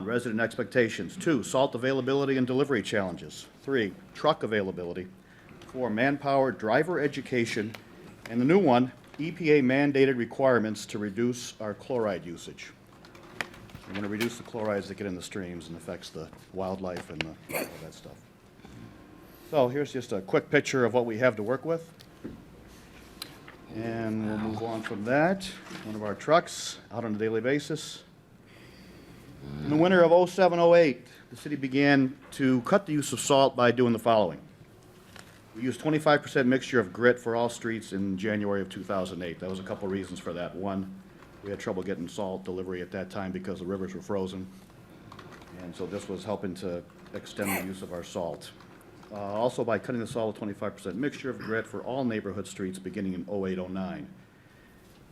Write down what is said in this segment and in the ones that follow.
resident expectations. 2, salt availability and delivery challenges. 3, truck availability. 4, manpower, driver education. And the new one, EPA mandated requirements to reduce our chloride usage. We want to reduce the chlorides that get in the streams and affects the wildlife and all that stuff. So here's just a quick picture of what we have to work with. And we'll move on from that. One of our trucks out on a daily basis. In the winter of 07-08, the city began to cut the use of salt by doing the following. We used 25% mixture of grit for all streets in January of 2008. There was a couple reasons for that. One, we had trouble getting salt delivery at that time because the rivers were frozen. And so this was helping to extend the use of our salt. Also by cutting the salt with 25% mixture of grit for all neighborhood streets beginning in 08-09.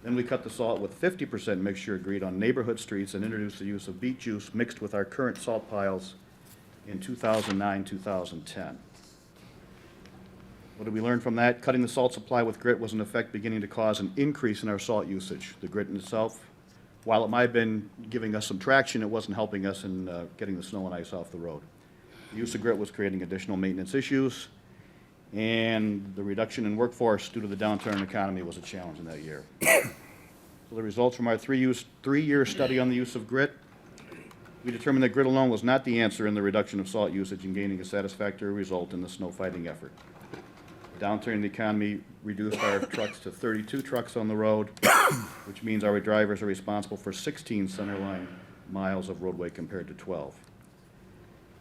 Then we cut the salt with 50% mixture of grit on neighborhood streets and introduced the use of beet juice mixed with our current salt piles in 2009-2010. What did we learn from that? Cutting the salt supply with grit was in effect beginning to cause an increase in our salt usage. The grit in itself, while it might have been giving us some traction, it wasn't helping us in getting the snow and ice off the road. The use of grit was creating additional maintenance issues, and the reduction in workforce due to the downturn in the economy was a challenge in that year. So the results from our three-year study on the use of grit, we determined that grit alone was not the answer in the reduction of salt usage and gaining a satisfactory result in the snow fighting effort. The downturn in the economy reduced our trucks to 32 trucks on the road, which means our drivers are responsible for 16 centerline miles of roadway compared to 12.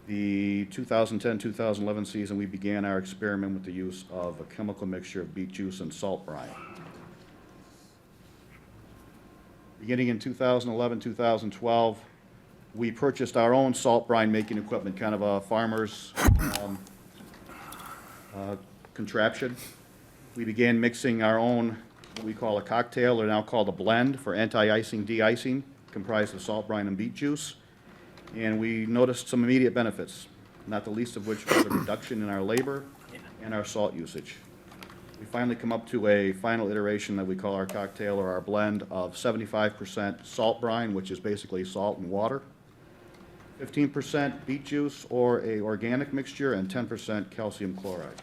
The 2010-2011 season, we began our experiment with the use of a chemical mixture of beet juice and salt brine. Beginning in 2011-2012, we purchased our own salt brine making equipment, kind of a farmer's contraption. We began mixing our own, what we call a cocktail, or now called a blend for anti-icing, de-icing, comprised of salt brine and beet juice. And we noticed some immediate benefits, not the least of which was a reduction in our labor and our salt usage. We finally come up to a final iteration that we call our cocktail or our blend of 75% salt brine, which is basically salt and water, 15% beet juice or a organic mixture, and 10% calcium chloride.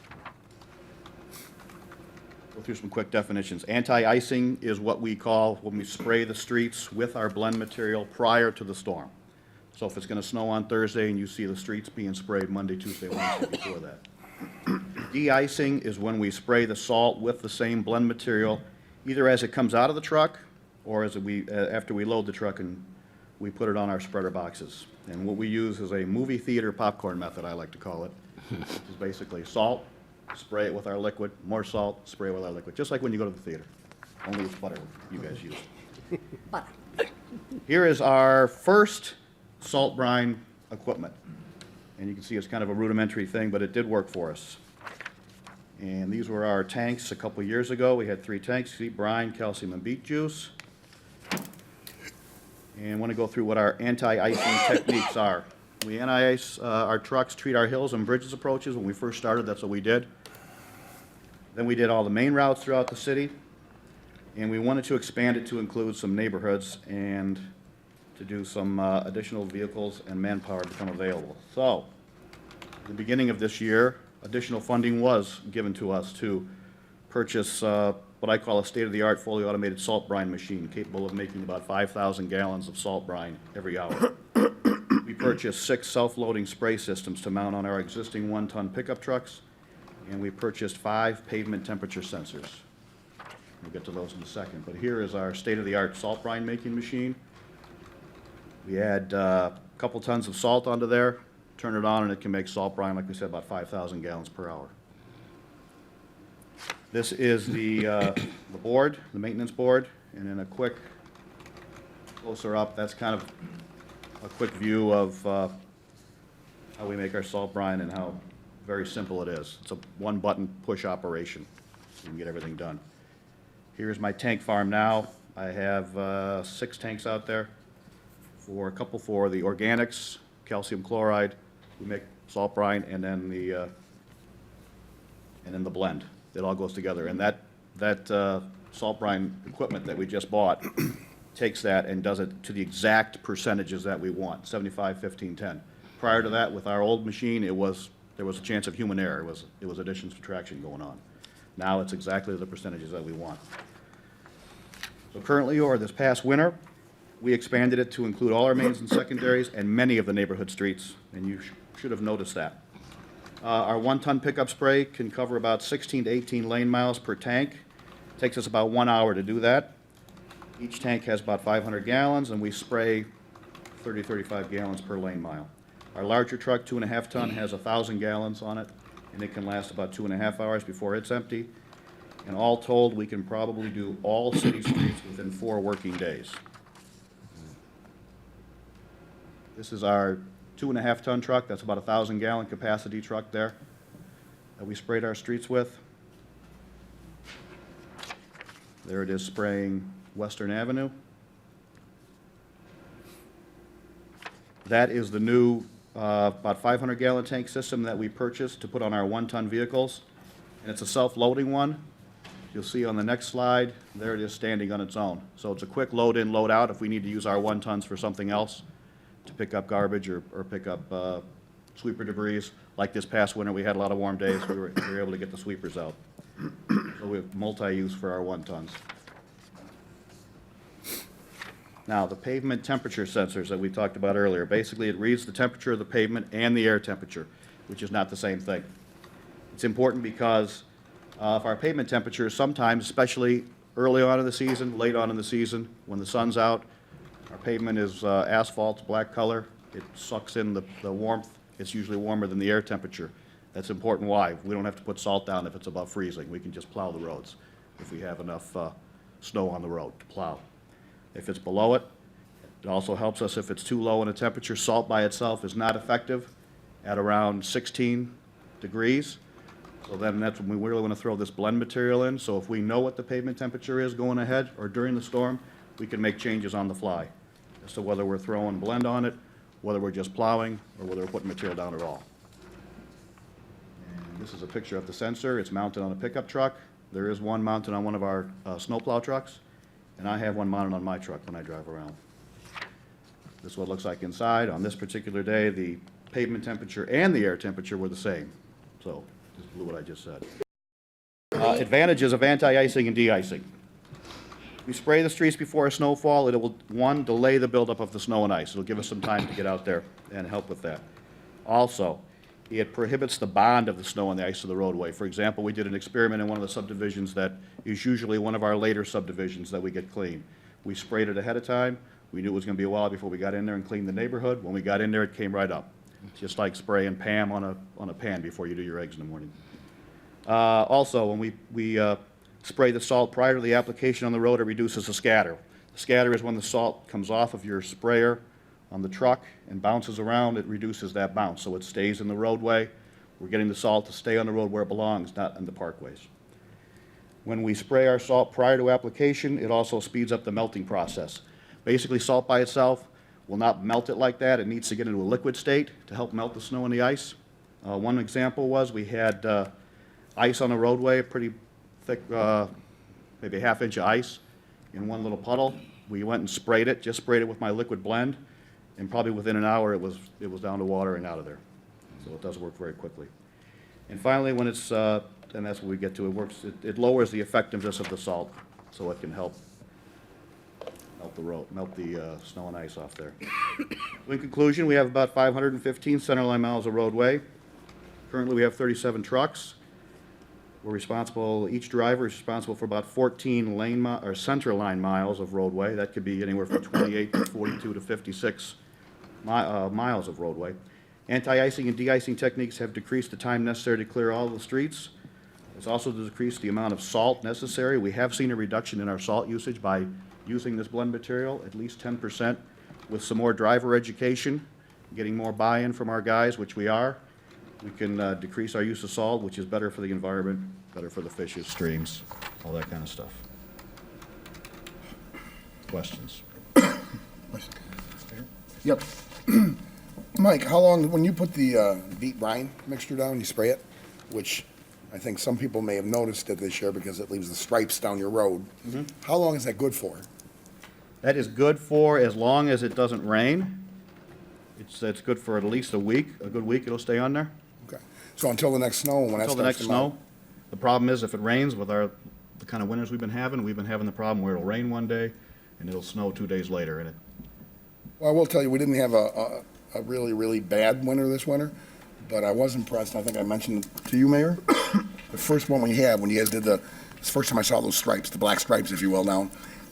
Go through some quick definitions. Anti-icing is what we call when we spray the streets with our blend material prior to the storm. So if it's going to snow on Thursday and you see the streets being sprayed Monday, Tuesday, Wednesday before that. De-icing is when we spray the salt with the same blend material, either as it comes out of the truck or as after we load the truck and we put it on our spreader boxes. And what we use is a movie theater popcorn method, I like to call it, which is basically salt, spray it with our liquid, more salt, spray it with our liquid, just like when you go to the theater, only it's butter you guys use. Butter. Here is our first salt brine equipment. And you can see it's kind of a rudimentary thing, but it did work for us. And these were our tanks a couple years ago. We had 3 tanks, see, brine, calcium, and beet juice. And I want to go through what our anti-icing techniques are. We anti-ice our trucks, treat our hills and bridges approaches. When we first started, that's what we did. Then we did all the main routes throughout the city. And we wanted to expand it to include some neighborhoods and to do some additional vehicles and manpower become available. So, at the beginning of this year, additional funding was given to us to purchase what I call a state-of-the-art fully automated salt brine machine capable of making about 5,000 gallons of salt brine every hour. We purchased 6 self-loading spray systems to mount on our existing 1-ton pickup trucks, and we purchased 5 pavement temperature sensors. We'll get to those in a second, but here is our state-of-the-art salt brine making machine. We add a couple tons of salt onto there, turn it on, and it can make salt brine, like we said, about 5,000 gallons per hour. This is the board, the maintenance board, and in a quick closer up, that's kind of a quick view of how we make our salt brine and how very simple it is. It's a one-button push operation, so you can get everything done. Here's my tank farm now. I have 6 tanks out there. For a couple for the organics, calcium chloride, we make salt brine, and then the blend. It all goes together, and that salt brine equipment that we just bought, takes that and does it to the exact percentages that we want, 75, 15, 10. Prior to that, with our old machine, there was a chance of human error. It was addition, subtraction going on. Now it's exactly the percentages that we want. So currently, or this past winter, we expanded it to include all our mains and secondaries and many of the neighborhood streets, and you should have noticed that. Our 1-ton pickup spray can cover about 16 to 18 lane miles per tank. It takes us about 1 hour to do that. Each tank has about 500 gallons, and we spray 30, 35 gallons per lane mile. Our larger truck, 2.5 ton, has 1,000 gallons on it, and it can last about 2.5 hours before it's empty. And all told, we can probably do all city streets within 4 working days. This is our 2.5 ton truck. That's about 1,000 gallon capacity truck there that we sprayed our streets with. There it is spraying Western Avenue. That is the new about 500 gallon tank system that we purchased to put on our 1-ton vehicles. And it's a self-loading one. You'll see on the next slide, there it is standing on its own. So it's a quick load in, load out if we need to use our 1-tons for something else, to pick up garbage or pick up sweeper debris. Like this past winter, we had a lot of warm days. We were able to get the sweepers out. So we have multi-use for our 1-tons. Now, the pavement temperature sensors that we talked about earlier, basically it reads the temperature of the pavement and the air temperature, which is not the same thing. It's important because if our pavement temperature, sometimes, especially early on in the season, late on in the season, when the sun's out, our pavement is asphalt, black color. It sucks in the warmth. It's usually warmer than the air temperature. That's important. Why? We don't have to put salt down if it's above freezing. We can just plow the roads if we have enough snow on the road to plow. If it's below it, it also helps us if it's too low in a temperature. Salt by itself is not effective at around 16 degrees. So then that's when we really want to throw this blend material in. So if we know what the pavement temperature is going ahead or during the storm, we can make changes on the fly as to whether we're throwing blend on it, whether we're just plowing, or whether we're putting material down at all. And this is a picture of the sensor. It's mounted on a pickup truck. There is one mounted on one of our snowplow trucks, and I have one mounted on my truck when I drive around. This is what it looks like inside. On this particular day, the pavement temperature and the air temperature were the same. So just blew what I just said. Advantages of anti-icing and de-icing. We spray the streets before a snowfall. It will, one, delay the buildup of the snow and ice. It'll give us some time to get out there and help with that. Also, it prohibits the bond of the snow and the ice to the roadway. For example, we did an experiment in one of the subdivisions that is usually one of our later subdivisions that we get clean. We sprayed it ahead of time. We knew it was going to be a while before we got in there and cleaned the neighborhood. When we got in there, it came right up. It's just like spraying Pam on a pan before you do your eggs in the morning. Also, when we spray the salt prior to the application on the road, it reduces the scatter. The scatter is when the salt comes off of your sprayer on the truck and bounces around. It reduces that bounce, so it stays in the roadway. We're getting the salt to stay on the road where it belongs, not in the parkways. When we spray our salt prior to application, it also speeds up the melting process. Basically, salt by itself will not melt it like that. It needs to get into a liquid state to help melt the snow and the ice. One example was we had ice on the roadway, pretty thick, maybe a half-inch of ice in one little puddle. We went and sprayed it, just sprayed it with my liquid blend, and probably within an hour it was down to water and out of there. So it does work very quickly. And finally, when it's, and that's what we get to, it lowers the effectiveness of the salt, so it can help melt the snow and ice off there. In conclusion, we have about 515 centerline miles of roadway. Currently, we have 37 trucks. We're responsible, each driver is responsible for about 14 center line miles of roadway. That could be anywhere from 28 to 42 to 56 miles of roadway. Anti-icing and de-icing techniques have decreased the time necessary to clear all the streets. It's also decreased the amount of salt necessary. We have seen a reduction in our salt usage by using this blend material, at least 10%. With some more driver education, getting more buy-in from our guys, which we are, we can decrease our use of salt, which is better for the environment, better for the fishes, streams, all that kind of stuff. Questions? Yep. Mike, how long, when you put the beet brine mixture down, you spray it, which I think some people may have noticed it this year because it leaves the stripes down your road. Mm-hmm. How long is that good for? That is good for as long as it doesn't rain. It's good for at least a week, a good week it'll stay on there. Okay. So until the next snow, when that Until the starts next to melt. snow. The problem is if it rains with the kind of winters we've been having the problem where it'll rain one day and it'll snow 2 days later. And Well, I will tell you, we didn't have a really, really bad winter this winter, but I was impressed. I think I mentioned to you, Mayor, the first one we had, when you guys did it's the first time I saw those stripes, the black stripes, if you will, down.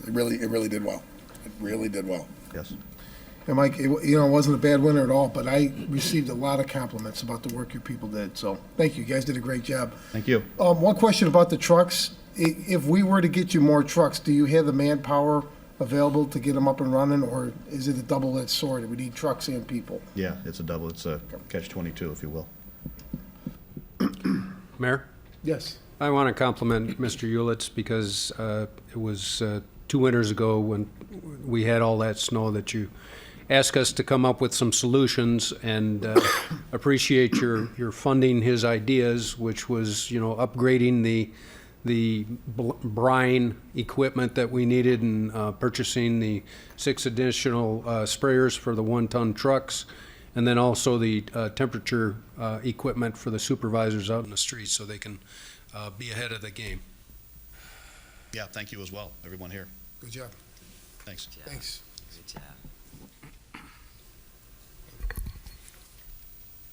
It really did well. It really did well. yes. Yeah, Mike, it wasn't a bad winter at all, but I received a lot of compliments about the work your people did, so thank you. You guys did a great job. Thank you. One question about the trucks. If we were to get you more trucks, do you have the manpower available to get them up and running, or is it a double-edged sword? We need trucks and people. Yeah, it's a catch-22, if you will. Mayor, Yes. I want to compliment Mr. Ulitz because it was 2 winters ago when we had all that snow that you asked us to come up with some solutions, and appreciate your funding his ideas, which was, upgrading the brine equipment that we needed and purchasing the 6 additional sprayers for the 1-ton trucks, and then also the temperature equipment for the supervisors out in the streets so they can be ahead of the game. Yeah, thank you as well, everyone here. Good job. Thanks. Thanks. Good job.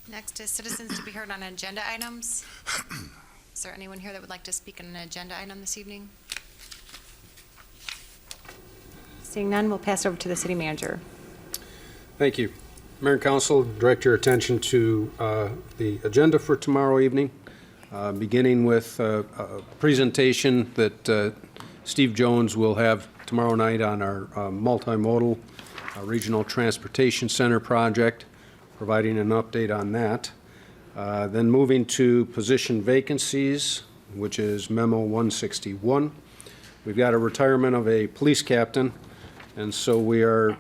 Next is citizens to be heard on agenda items. Is there anyone here that would like to speak on an agenda item this evening? Seeing none, we'll pass over to the city manager. Thank you. Mayor and Council, direct your attention to the agenda for tomorrow evening, beginning with a presentation that Steve Jones will have tomorrow night on our multimodal regional transportation center project, providing an update on that. Then moving to position vacancies, which is memo 161. We've got a retirement of a police captain, and so we are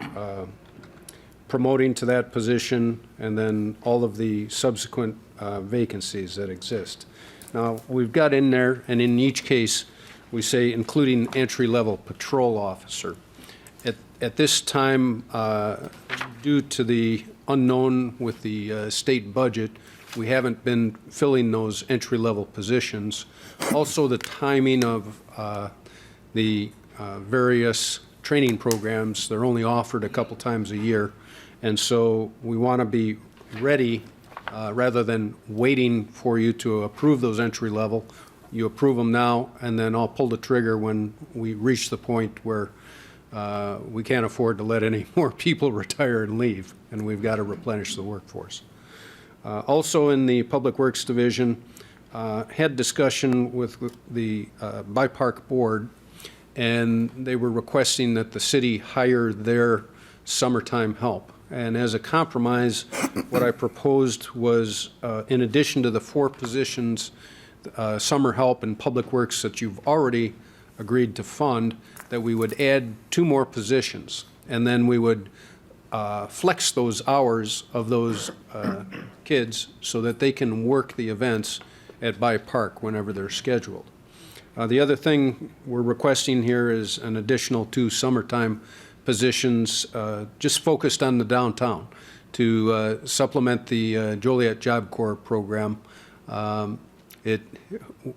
promoting to that position, and then all of the subsequent vacancies that exist. Now, we've got in there, and in each case, we say including entry-level patrol officer. At this time, due to the unknown with the state budget, we haven't been filling those entry-level positions. Also, the timing of the various training programs, they're only offered a couple times a year. And so we want to be ready, rather than waiting for you to approve those entry-level. You approve them now, and then I'll pull the trigger when we reach the point where we can't afford to let any more people retire and leave, and we've got to replenish the workforce. Also in the Public Works Division, had discussion with the Bi-Park Board, and they were requesting that the city hire their summertime help. And as a compromise, what I proposed was, in addition to the 4 positions, summer help and Public Works that you've already agreed to fund, that we would add 2 more positions. And then we would flex those hours of those kids so that they can work the events at Bi-Park whenever they're scheduled. The other thing we're requesting here is an additional 2 summertime positions just focused on the downtown to supplement the Joliet Job Corps program.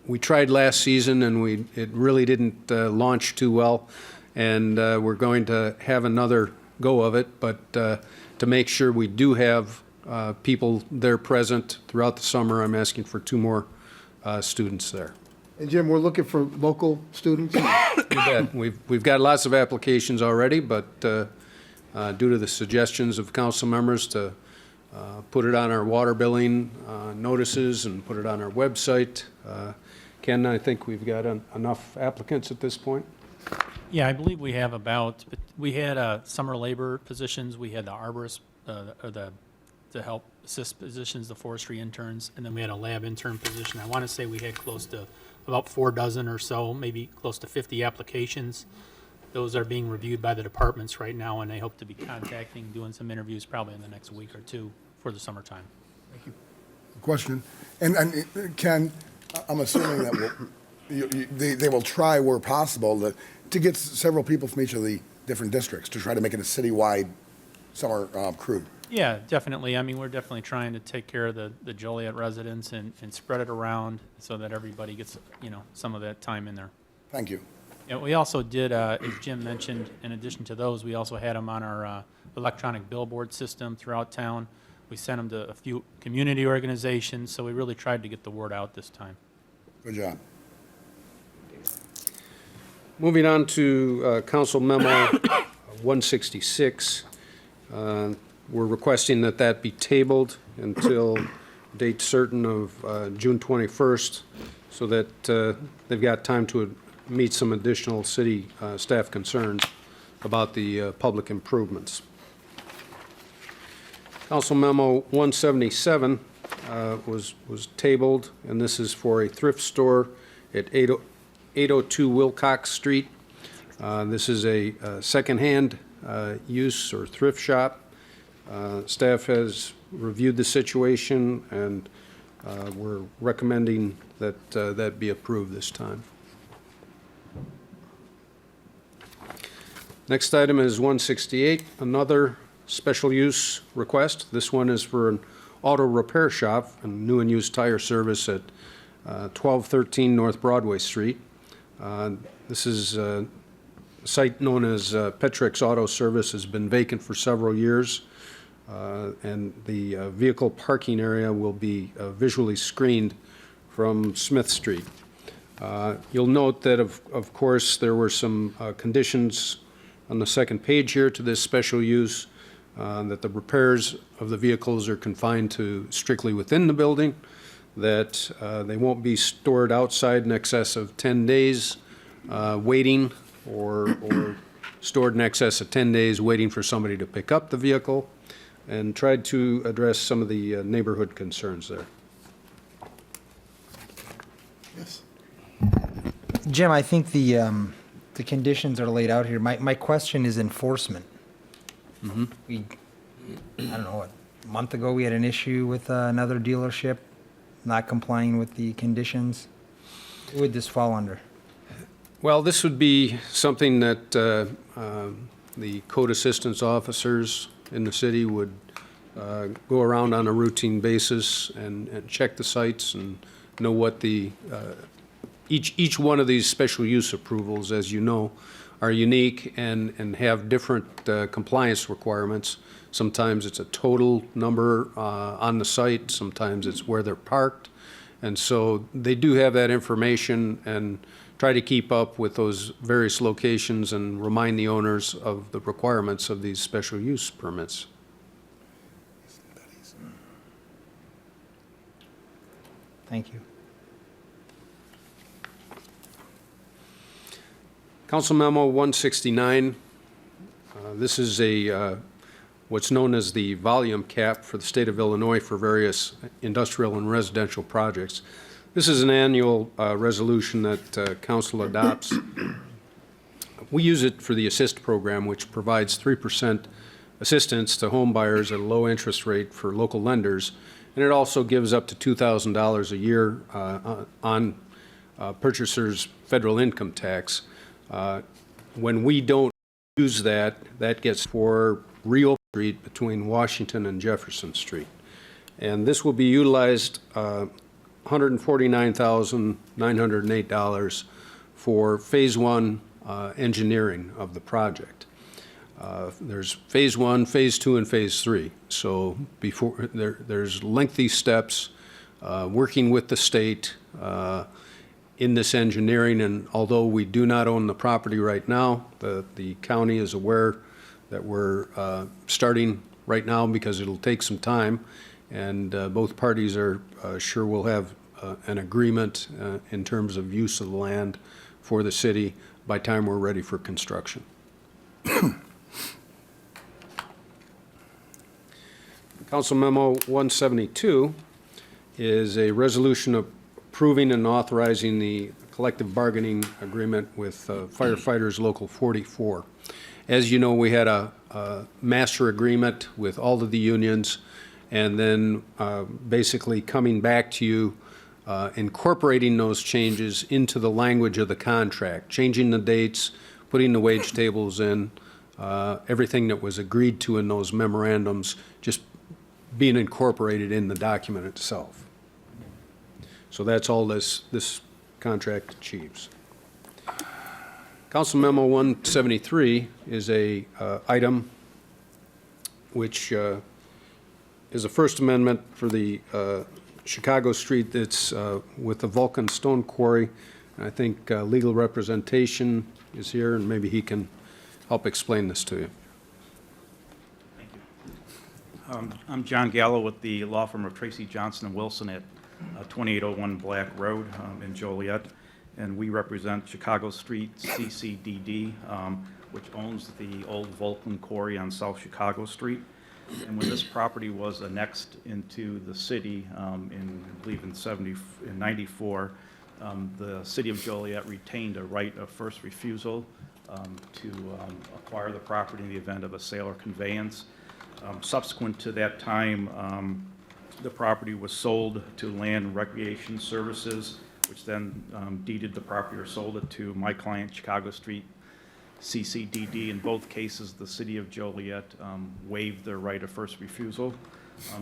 We tried last season and it really didn't launch too well, and we're going to have another go of it, but to make sure we do have people there present throughout the summer, I'm asking for 2 more students there. And Jim, we're looking for local students? You bet. We've got lots of applications already, but due to the suggestions of council members to put it on our water billing notices and put it on our website, Ken, I think we've got enough applicants at this point. Yeah, I believe we have we had summer labor positions, we had the arborist, to help assist positions, the forestry interns, and then we had a lab intern position. I want to say we had close to about 4 dozen or so, maybe close to 50 applications. Those are being reviewed by the departments right now, and I hope to be doing some interviews probably in the next week or 2 for the summertime. Question. And Ken, I'm assuming that they will try where possible to get several people from each of the different districts to try to make it a citywide summer crew. Yeah, definitely. I mean, we're definitely trying to take care of the Joliet residents and spread it around so that everybody gets, some of that time in there. Thank you. Yeah, we also did, as Jim mentioned, in addition to those, we also had them on our electronic billboard system throughout town. We sent them to a few community organizations, so we really tried to get the word out this time. Good job. Moving on to Council Memo 166. We're requesting that that be tabled until date certain of June 21st, so that they've got time to meet some additional city staff concerns about the public improvements. Council Memo 177 was tabled, and this is for a thrift store at 802 Wilcox Street. This is a secondhand use or thrift shop. Staff has reviewed the situation, and we're recommending that that be approved this time. Next item is 168, another special use request. This one is for an auto repair shop and new and used tire service at 1213 North Broadway Street. This is a site known as Petrix Auto Service, has been vacant for several years, and the vehicle parking area will be visually screened from Smith Street. You'll note that, of course, there were some conditions on the second page here to this special use, that the repairs of the vehicles are confined to strictly within the building, that they won't be stored outside in excess of 10 days waiting, or stored in excess of 10 days waiting for somebody to pick up the vehicle, and tried to address some of the neighborhood concerns there. Yes. Jim, I think the conditions are laid out here. My question is enforcement. I don't know, a month ago, we had an issue with another dealership not complying with the conditions. Who would this fall under? Well, this would be something that the code assistance officers in the city would go around on a routine basis and check the sites and know what the, each one of these special use approvals, as you know, are unique and have different compliance requirements. Sometimes it's a total number on the site, sometimes it's where they're parked. And so they do have that information and try to keep up with those various locations and remind the owners of the requirements of these special use permits. Thank you. Council Memo 169, this is a what's known as the volume cap for the state of Illinois for various industrial and residential projects. This is an annual resolution that council adopts. We use it for the ASSIST program, which provides 3% assistance to home buyers at a low interest rate for local lenders, and it also gives up to $2,000 a year on purchasers' federal income tax. When we don't use that, that gets for Rio Street between Washington and Jefferson Street. And this will be utilized $149,908 for Phase 1 engineering of the project. There's Phase 1, Phase 2, and Phase 3. So before there's lengthy steps working with the state in this engineering, and although we do not own the property right now, the county is aware that we're starting right now because it'll take some time, and both parties are sure we'll have an agreement in terms of use of the land for the city by time we're ready for construction. Council Memo 172 is a resolution approving and authorizing the collective bargaining agreement with firefighters Local 44. As you know, we had a master agreement with all of the unions, and then basically coming back to you, incorporating those changes into the language of the contract, changing the dates, putting the wage tables in, everything that was agreed to in those memorandums just being incorporated in the document itself. So that's all this contract achieves. Council Memo 173 is a item which is a First Amendment for the Chicago Street that's with the Vulcan Stone Quarry. And I think legal representation is here, and maybe he can help explain this to you. Thank you. I'm John Gallo with the law firm of Tracy Johnson and Wilson at 2801 Black Road in Joliet, and we represent Chicago Street CCDD, which owns the old Vulcan Quarry on South Chicago Street. And when this property was annexed into the city in, I believe, in 94, the city of Joliet retained a right of first refusal to acquire the property in the event of a sale or conveyance. Subsequent to that time, the property was sold to Land and Recreation Services, which then deeded the property or sold it to my client, Chicago Street CCDD. In both cases, the city of Joliet waived their right of first refusal.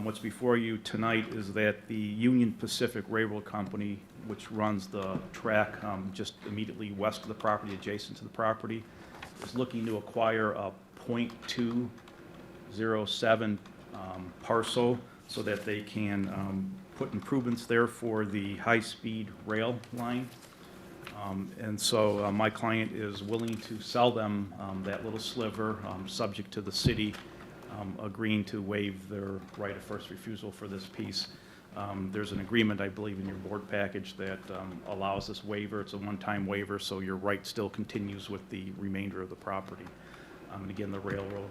What's before you tonight is that the Union Pacific Railroad Company, which runs the track just immediately west of the property, adjacent to the property, is looking to acquire a .207 parcel so that they can put improvements there for the high-speed rail line. And so my client is willing to sell them that little sliver, subject to the city agreeing to waive their right of first refusal for this piece. There's an agreement, I believe, in your board package that allows this waiver. It's a one-time waiver, so your right still continues with the remainder of the property. And again, the railroad,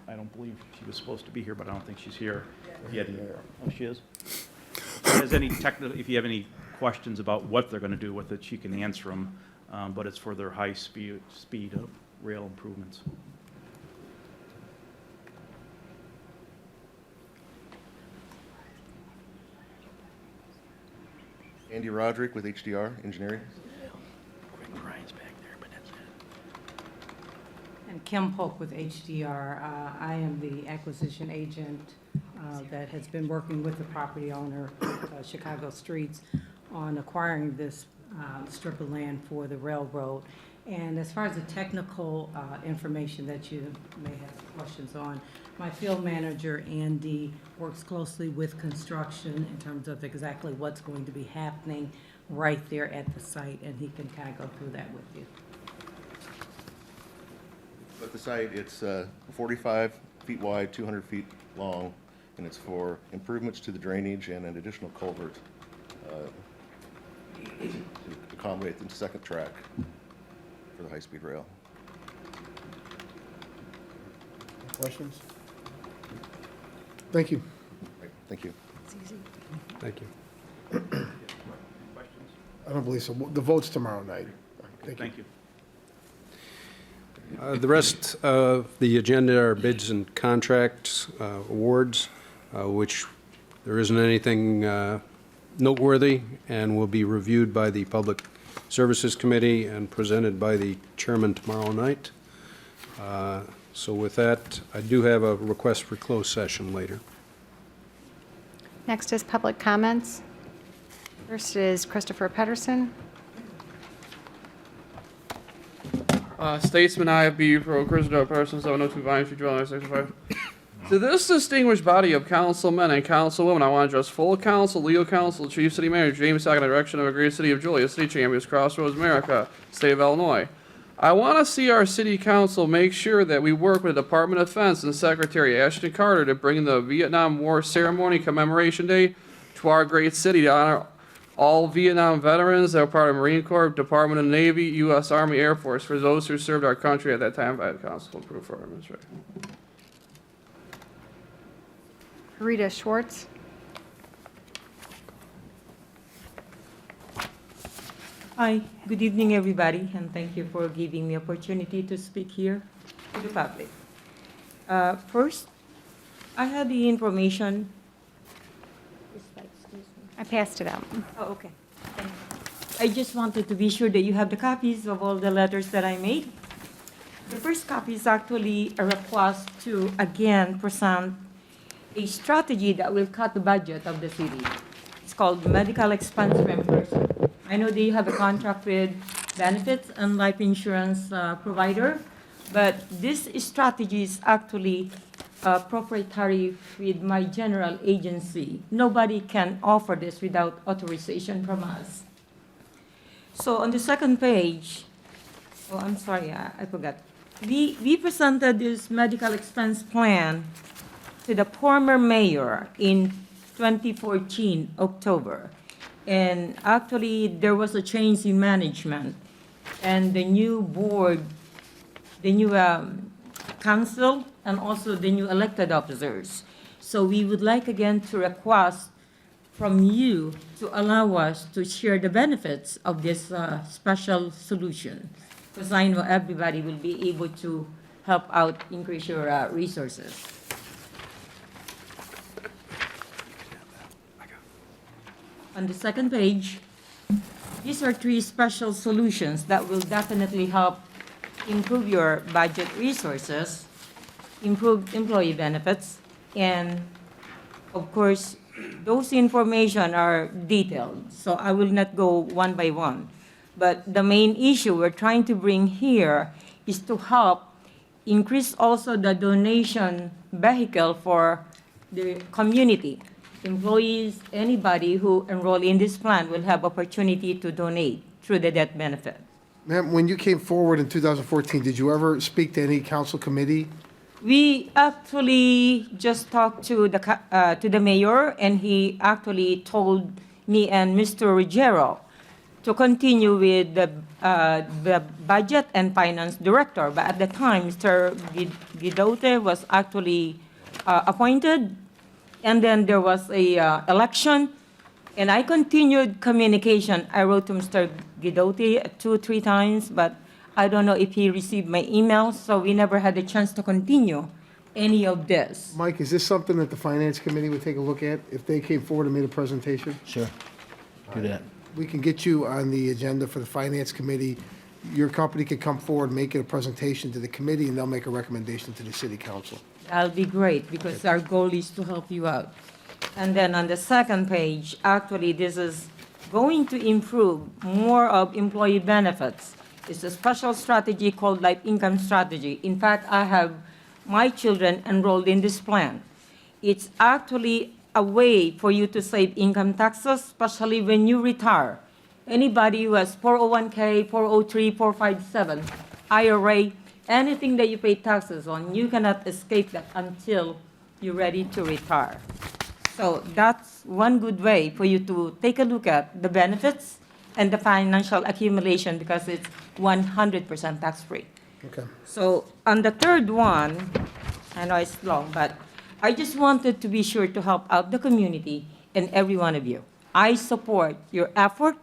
I don't believe she was supposed to be here, but I don't think she's here. If you had any, oh, she is? If you have any questions about what they're going to do with it, she can answer them, but it's for their high-speed rail improvements. Andy Roderick with HDR Engineering. Brian's back there, but that's it. And Kim Polk with HDR. I am the acquisition agent that has been working with the property owner, Chicago Streets, on acquiring this strip of land for the railroad. And as far as the technical information that you may have questions on, my field manager, Andy, works closely with construction in terms of exactly what's going to be happening right there at the site, and he can kind of go through that with you. At the site, it's 45 feet wide, 200 feet long, and it's for improvements to the drainage and an additional culvert to accommodate the second track for the high-speed rail. Questions? Thank you. Right, thank you. Thank you. Questions? I don't believe so. The vote's tomorrow night. Thank you. The rest of the agenda are bids and contracts, awards, which there isn't anything noteworthy and will be reviewed by the Public Services Committee and presented by the chairman tomorrow night. So with that, I do have a request for closed session later. Next is public comments. First is Christopher Pedersen. Statesman IFB Pro Christopher Pedersen 702 Vine Street, Drill 965. To this distinguished body of councilmen and councilwomen, I want to address full council, legal counsel, Chief City Manager James Sack in the direction of a great city of Joliet, City Champions, Crossroads, America, State of Illinois. I want to see our city council make sure that we work with the Department of Defense and Secretary Ashton Carter to bring the Vietnam War Ceremony Commemoration Day to our great city to honor all Vietnam veterans that were part of Marine Corps, Department of Navy, U.S. Army, Air Force, for those who served our country at that time. I had council approve for our administration. Rita Schwartz. Hi, good evening, everybody, and thank you for giving me opportunity to speak here to the public. First, I have the information. I passed it out. Oh, okay. Thank you. I just wanted to be sure that you have the copies of all the letters that I made. The first copy is actually a request to, again, present a strategy that will cut the budget of the city. It's called medical expense reimbursement. I know that you have a contract with benefits and life insurance provider, but this strategy is actually proprietary with my general agency. Nobody can offer this without authorization from us. So on the second page, oh, I'm sorry, I forgot. We presented this medical expense plan to the former mayor in 2014, October. And actually, there was a change in management. And the new board, the new council, and also the new elected officers. So we would like again to request from you to allow us to share the benefits of this special solution. Because I know everybody will be able to help out, increase your resources. On the second page, these are 3 special solutions that will definitely help improve your budget resources, improve employee benefits, and of course, those information are detailed, so I will not go one by one. But the main issue we're trying to bring here is to help increase also the donation vehicle for the community. Employees, anybody who enroll in this plan will have opportunity to donate through the death benefit. Ma'am, when you came forward in 2014, did you ever speak to any council committee? We actually just talked to the mayor, and he actually told me and Mr. Ruggiero to continue with the budget and finance director. But at the time, Mr. Guidote was actually appointed, and then there was a election, and I continued communication. I wrote to Mr. Guidote 2-3 times, but I don't know if he received my email, so we never had a chance to continue any of this. Mike, is this something that the finance committee would take a look at if they came forward and made a presentation? Sure. Do that. We can get you on the agenda for the finance committee. Your company could come forward, make it a presentation to the committee, and they'll make a recommendation to the city council. That'll be great, because our goal is to help you out. And then on the second page, actually, this is going to improve more of employee benefits. It's a special strategy called Life Income Strategy. In fact, I have my children enrolled in this plan. It's actually a way for you to save income taxes, especially when you retire. Anybody who has 401k, 403, 457, IRA, anything that you pay taxes on, you cannot escape that until you're ready to retire. So that's one good way for you to take a look at the benefits and the financial accumulation, because it's 100% tax-free. Okay. So on the third one, I know it's long, but I just wanted to be sure to help out the community and every one of you. I support your effort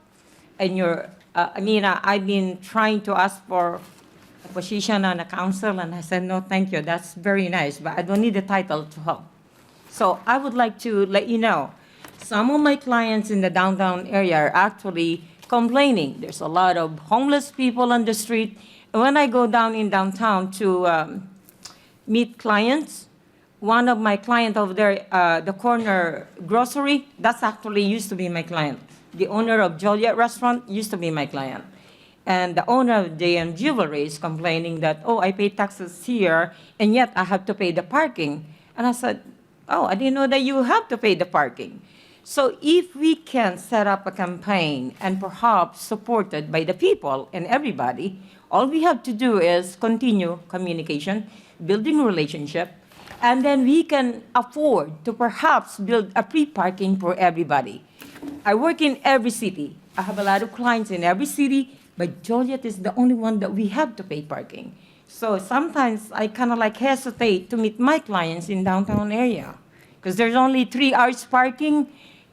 and your, I've been trying to ask for a position on the council, and I said, no, thank you, that's very nice, but I don't need the title to help. So I would like to let you know, some of my clients in the downtown area are actually complaining. There's a lot of homeless people on the street. And when I go down in downtown to meet clients, one of my clients over there, the corner grocery, that's actually used to be my client. The owner of Joliet restaurant used to be my client. And the owner of JM Jewelry is complaining that, oh, I pay taxes here, and yet I have to pay the parking. And I said, oh, I didn't know that you have to pay the parking. So if we can set up a campaign and perhaps supported by the people and everybody, all we have to do is continue communication, building relationship, and then we can afford to perhaps build a free parking for everybody. I work in every city. I have a lot of clients in every city, but Joliet is the only one that we have to pay parking. So sometimes I kind of like hesitate to meet my clients in downtown area because there's only 3 hours parking,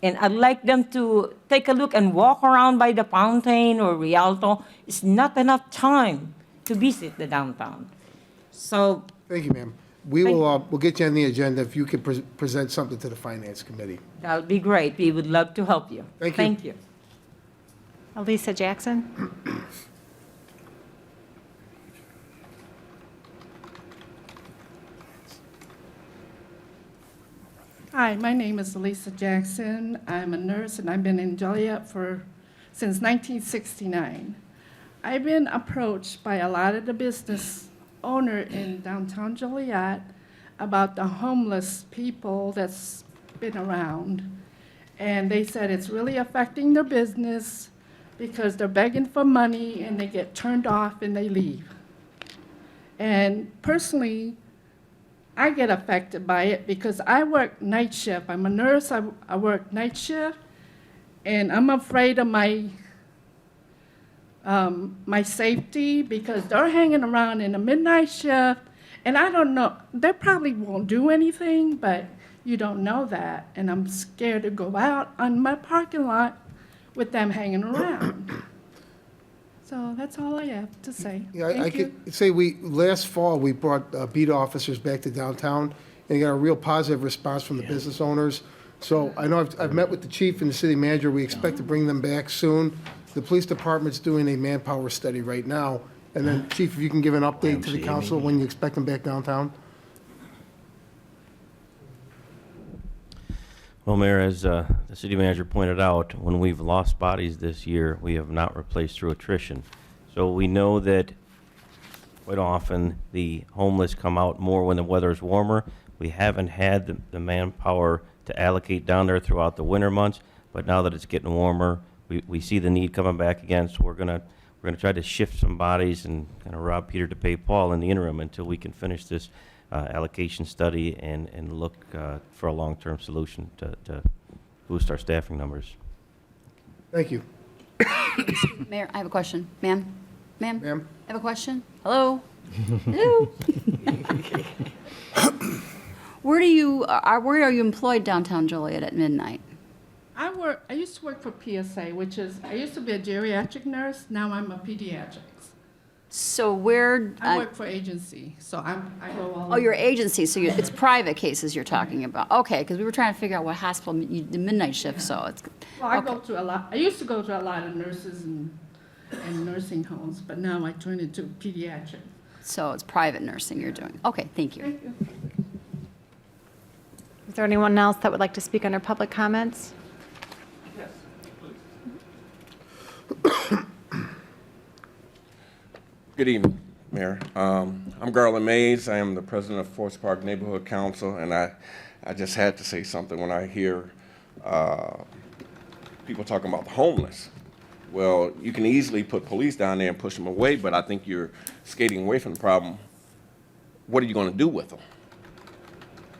and I'd like them to take a look and walk around by the Fountain or Rialto. It's not enough time to visit the downtown. So Thank you, ma'am. We'll get you on the agenda if you could present something to the finance committee. that'll be great. We would love to help you. Thank you. Thank you. Elisa Jackson. Hi, my name is Lisa Jackson. I'm a nurse and I've been in Joliet since 1969. I've been approached by a lot of the business owner in downtown Joliet about the homeless people that's been around. And they said it's really affecting their business because they're begging for money and they get turned off and they leave. And personally, I get affected by it because I work night shift. I'm a nurse, I work night shift, and I'm afraid of my safety because they're hanging around in the midnight shift, and I don't know, they probably won't do anything, but you don't know that, and I'm scared to go out on my parking lot with them hanging around. So that's all I have to say. Yeah, I Thank you. could say last fall, we brought beat officers back to downtown, and got a real positive response from the business owners. So I know I've met with the chief and the city manager. We expect to bring them back soon. The police department's doing a manpower study right now. And then, chief, if you can give an update to the council when you expect them back downtown? Well, Mayor, as the city manager pointed out, when we've lost bodies this year, we have not replaced through attrition. So we know that quite often the homeless come out more when the weather is warmer. We haven't had the manpower to allocate down there throughout the winter months, but now that it's getting warmer, we see the need coming back again. So we're gonna try to shift some bodies and kind of rob Peter to pay Paul in the interim until we can finish this allocation study and look for a long-term solution to boost our staffing numbers. Thank you. Mayor, I have a question. Ma'am? Ma'am? Ma'am? I have a question. Hello? Hello? Where are you employed downtown Joliet at midnight? I used to work for PSA, I used to be a geriatric nurse, now I'm a pediatrics. So where? I work for agency, so I go all Oh, your agency, so it's private cases you're talking about. Okay, because we were trying to figure out what hospital, the midnight shift, so it's. Well, I okay. go to a lot, I used to go to a lot of nurses and nursing homes, but now I turn into pediatric. So it's private nursing you're doing. Okay, thank you. Thank you. Is there anyone else that would like to speak under public comments? Good evening, Mayor. I'm Garland Mays. I am the president of Forest Park Neighborhood Council, and I just had to say something when I hear people talking about the homeless. Well, you can easily put police down there and push them away, but I think you're skating away from the problem. What are you going to do with them?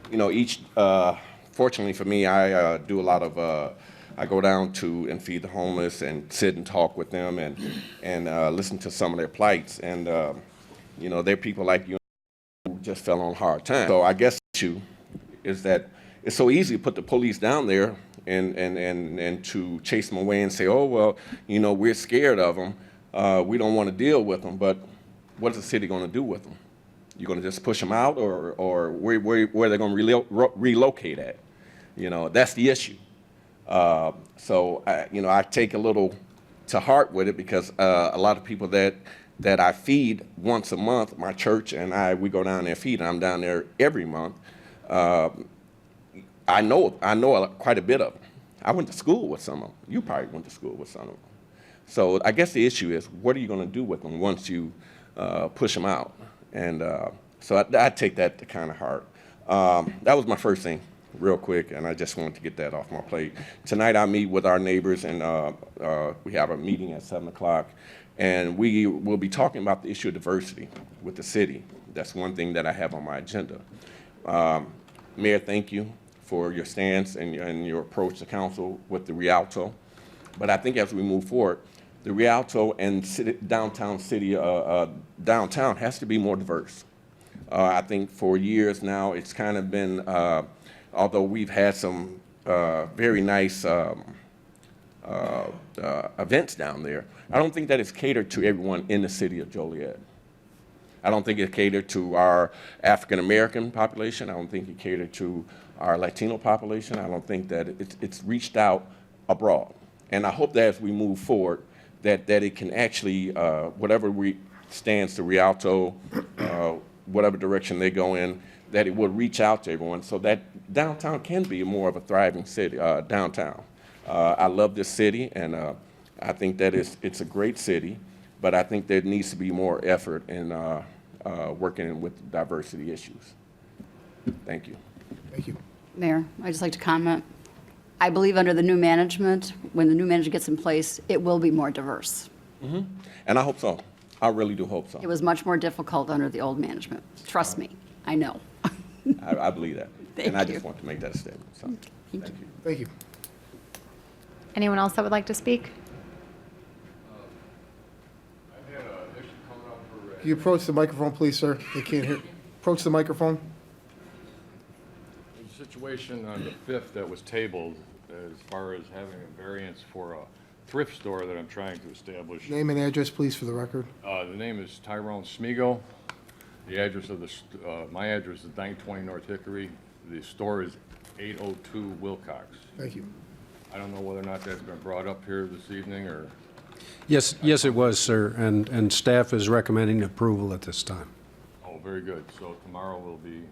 You know, fortunately for me, I do a lot of I go down to and feed the homeless and sit and talk with them and listen to some of their plights. And, you know, they're people like you who just fell on hard times. So I guess the issue is that it's so easy to put the police down there and to chase them away and say, oh, well, you know, we're scared of them. We don't want to deal with them. But what is the city going to do with them? You're going to just push them out or where they're going to relocate at? You know, that's the issue. So, you know, I take a little to heart with it because a lot of people that I feed once a month, my church and we go down there and feed, and I'm down there every month. I know quite a bit of them. I went to school with some of them. You probably went to school with some of them. So I guess the issue is, what are you going to do with them once you push them out? And so I take that to kind of heart. That was my first thing. Real quick, and I just wanted to get that off my plate. Tonight I meet with our neighbors, and we have a meeting at 7 o'clock, and we will be talking about the issue of diversity with the city. That's one thing that I have on my agenda. Mayor, thank you for your stance and your approach to council with the Rialto. But I think as we move forward, the Rialto and downtown has to be more diverse. I think for years now it's kind of been although we've had some very nice events down there, I don't think that it's catered to everyone in the city of Joliet. I don't think it catered to our African-American population. I don't think it catered to our Latino population. I don't think that it's reached out abroad. And I hope that as we move forward, that it can actually, whatever stands to Rialto, whatever direction they go in, that it will reach out to everyone so that downtown can be more of a thriving city, downtown. I love this city, and I think that it's a great city, but I think there needs to be more effort in working with diversity issues. Thank you. Thank you. Mayor, I'd just like to comment. I believe under the new management, when the new manager gets in place, it will be more diverse. And I hope so. I really do hope so. It was much more difficult under the old management. Trust me, I know. I believe that. Thank And I you. just want to make that statement. So, thank you. Thank you. Anyone else that would like to speak? Can you approach the microphone, please, sir? They can't hear. Approach the microphone. There's a situation on the 5th that was tabled as far as having a variance for a thrift store that I'm trying to establish. Name and address, please, for the record. The name is Tyrone Smigo. The address of my address is 920 North Hickory. The store is 802 Wilcox. Thank you. I don't know whether or not that's been brought up here this evening, or... Yes, it was, sir, and staff is recommending approval at this time. Oh, very good. So tomorrow will be...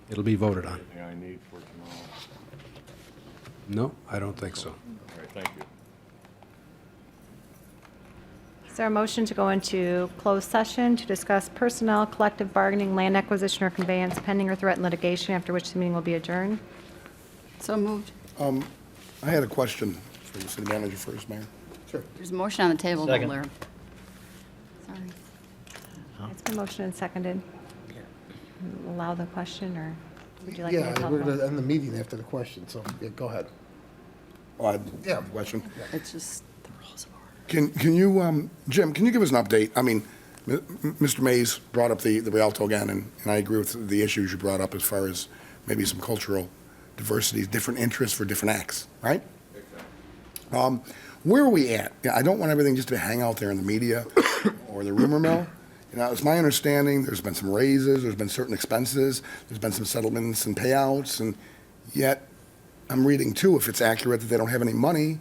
It'll be voted on. Everything I need for tomorrow. No, I don't think so. All right, thank you. Is there a motion to go into closed session to discuss personnel, collective bargaining, land acquisition or conveyance pending or threatened litigation, after which the meeting will be adjourned? So moved. I had a question for the city manager first, Mayor. Sure. There's a motion on the table, though, Blair. Sorry. It's been motioned and seconded. Allow the question, or would you like me to Yeah, call we're the going vote? to end the meeting after the question, so yeah, go ahead. Oh, I have a question. It's just the rules of order. Can you, Jim, can you give us an update? I mean, Mr. Mays brought up the Rialto again, and I agree with the issues you brought up as far as maybe some cultural diversity, different interests for different acts, right? Where are we at? Yeah, I don't want everything just to hang out there in the media or the rumor mill. You know, it's my understanding there's been some raises, there's been certain expenses, there's been some settlements and payouts, and yet I'm reading too, if it's accurate, that they don't have any money.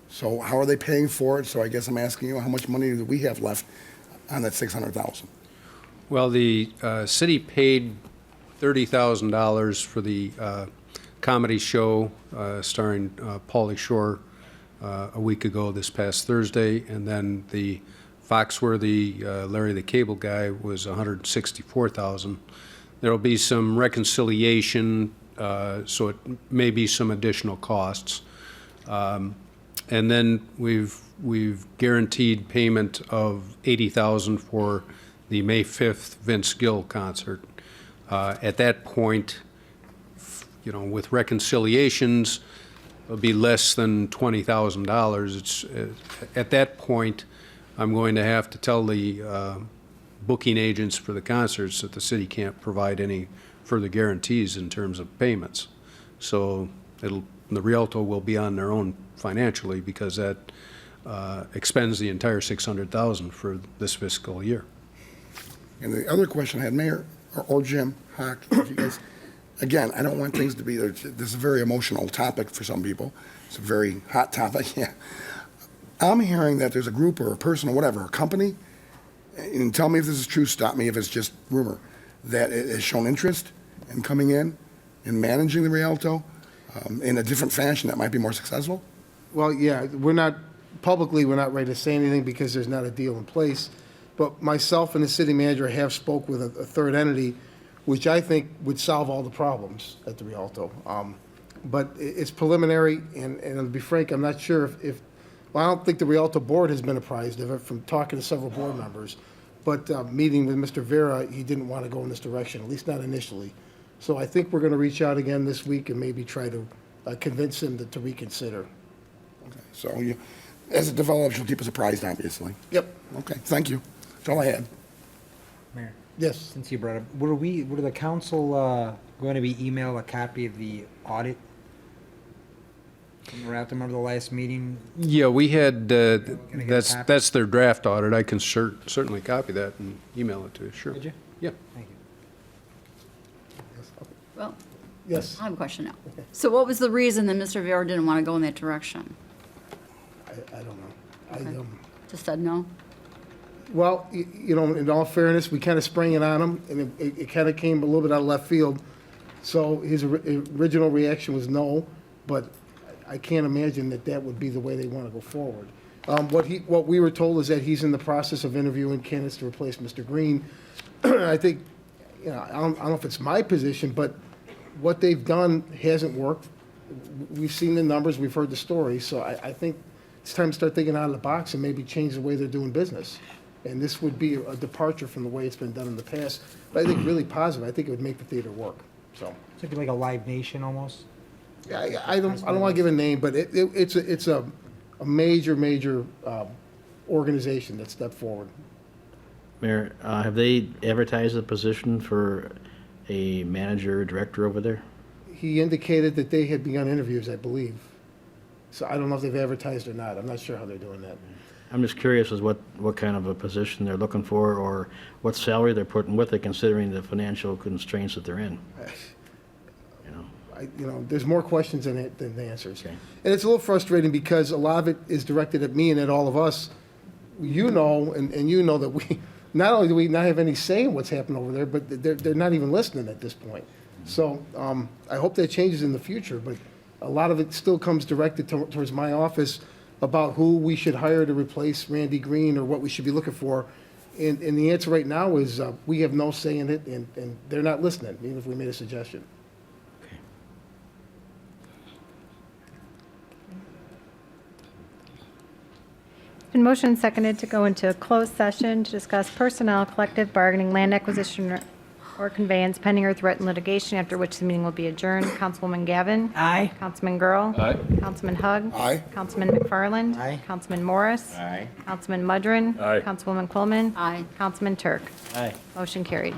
So how are they paying for it? So I guess I'm asking you, how much money do we have left on that $600,000? Well, the city paid $30,000 for the comedy show starring Pauly Shore a week ago this past Thursday, and then the Foxworthy, Larry the Cable Guy, was $164,000. There will be some reconciliation, so it may be some additional costs. And then we've guaranteed payment of $80,000 for the May 5th Vince Gill concert. At that point, you know, with reconciliations, it'll be less than $20,000. It's at that point, I'm going to have to tell the booking agents for the concerts that the city can't provide any further guarantees in terms of payments. So the Rialto will be on their own financially, because that expends the entire $600,000 for this fiscal year. And the other question I had, Mayor, or Jim Hock, if you guys, again, I don't want things to be, this is a very emotional topic for some people. It's a very hot topic, yeah. I'm hearing that there's a group or a person or whatever, a company, and tell me if this is true, stop me if it's just rumor, that it has shown interest in coming in and managing the Rialto in a different fashion that might be more successful? Well, yeah, we're not ready to say anything because there's not a deal in place. But myself and the city manager have spoke with a third entity, which I think would solve all the problems at the Rialto. But it's preliminary, and to be frank, I'm not sure if well, I don't think the Rialto board has been apprised of it from talking to several board members. But meeting with Mr. Vera, he didn't want to go in this direction, at least not initially. So I think we're going to reach out again this week and maybe try to convince him to reconsider. Okay, so you, as it develops, you'll keep us apprised, obviously. Yep. Okay, thank you. That's all I had. Mayor, Yes. since you brought up, would the council going to be emailed a copy of the audit? Remember the last meeting? Yeah, we had, get a copy? that's their draft audit. I can certainly copy that and email it to you, sure. Did you? Yeah. Thank you. Well, Yes. I have a question now. So what was the reason that Mr. Vera didn't want to go in that direction? I don't know. Okay. Just said no? Well, you know, in all fairness, we kind of sprang it on him, and it kind of came a little bit out of left field. So his original reaction was no, but I can't imagine that that would be the way they want to go forward. What we were told is that he's in the process of interviewing candidates to replace Mr. Green. I think, you know, I don't know if it's my position, but what they've done hasn't worked. We've seen the numbers, we've heard the story, so I think it's time to start thinking out of the box and maybe change the way they're doing business. And this would be a departure from the way it's been done in the past, but I think really positive. I think it would make the theater work, so. So it'd be like a Live Nation almost? Yeah, I don't want to give a name, but it's a major organization that stepped forward. Mayor, have they advertised a position for a manager or director over there? He indicated that they had begun interviews, I believe. So I don't know if they've advertised or not. I'm not sure how they're doing that. I'm just curious as what kind of a position they're looking for or what salary they're putting with it, considering the financial constraints that they're in. You know, there's more questions than the answers. And it's a little frustrating because a lot of it is directed at me and at all of us. You know, and you know that we, not only do we not have any say in what's happening over there, but they're not even listening at this point. So I hope that changes in the future, but a lot of it still comes directed towards my office about who we should hire to replace Randy Green or what we should be looking for. And the answer right now is we have no say in it, and they're not listening, even if we made a suggestion. Been motion and seconded to go into a closed session to discuss personnel, collective bargaining, land acquisition or conveyance pending or threatened litigation, after which the meeting will be adjourned. Councilwoman Gavin? Aye. Councilman Girl? Aye. Councilman Hug? Aye. Councilman McFarland? Aye. Councilman Morris? Aye. Councilman Mudrin? Aye. Councilwoman Coleman? Aye. Councilman Turk? Aye. Motion carried.